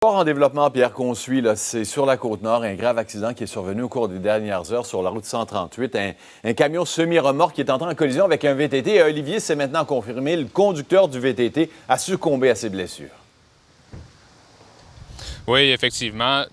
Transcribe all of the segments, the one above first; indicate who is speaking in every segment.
Speaker 1: En développement, Pierre, qu'on suit, c'est sur la Côte-Nord, un grave accident qui est survenu au cours des dernières heures sur la route 138. Un camion semi-remorque qui est entré en collision avec un VTT. Et Olivier, c'est maintenant confirmé, le conducteur du VTT a succombé à ses blessures.
Speaker 2: Oui, effectivement.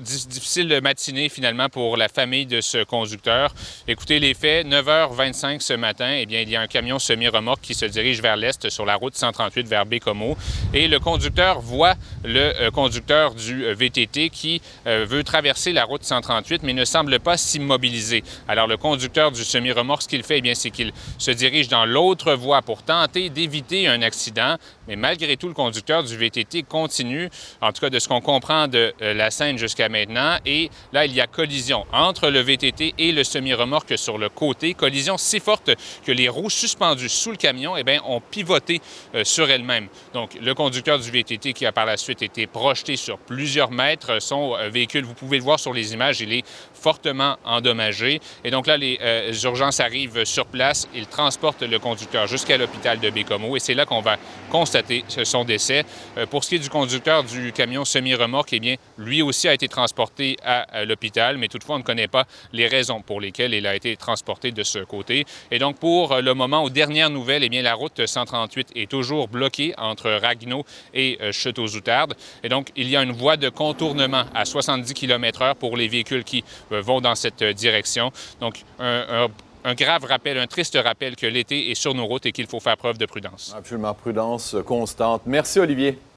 Speaker 2: Difficile matinée, finalement, pour la famille de ce conducteur. Écoutez les faits. 9h25 ce matin, eh bien, il y a un camion semi-remorque qui se dirige vers l'est sur la route 138 vers Baie-Comeau. Et le conducteur voit le conducteur du VTT qui veut traverser la route 138, mais ne semble pas s'immobiliser. Alors, le conducteur du semi-remorque, ce qu'il fait, eh bien, c'est qu'il se dirige dans l'autre voie pour tenter d'éviter un accident. Mais malgré tout, le conducteur du VTT continue, en tout cas de ce qu'on comprend de la scène jusqu'à maintenant. Et là, il y a collision entre le VTT et le semi-remorque sur le côté. Collision si forte que les roues suspendues sous le camion eh bien, ont pivoté sur elles-mêmes. Donc, le conducteur du VTT qui a par la suite été projeté sur plusieurs mètres, son véhicule, vous pouvez le voir sur les images, il est fortement endommagé. Et donc là, les urgences arrivent sur place. Ils transportent le conducteur jusqu'à l'hôpital de Baie-Comeau et c'est là qu'on va constater son décès. Pour ce qui est du conducteur du camion semi-remorque, eh bien, lui aussi a été transporté à l'hôpital, mais toutefois, on ne connaît pas les raisons pour lesquelles il a été transporté de ce côté. Et donc, pour le moment, aux dernières nouvelles, eh bien, la route 138 est toujours bloquée entre Ragueneau et Château-Outarde. Et donc, il y a une voie de contournement à 70 km/h pour les véhicules qui vont dans cette direction. Donc, un grave rappel, un triste rappel que l'été est sur nos routes et qu'il faut faire preuve de prudence.
Speaker 1: Absolument, prudence constante. Merci, Olivier.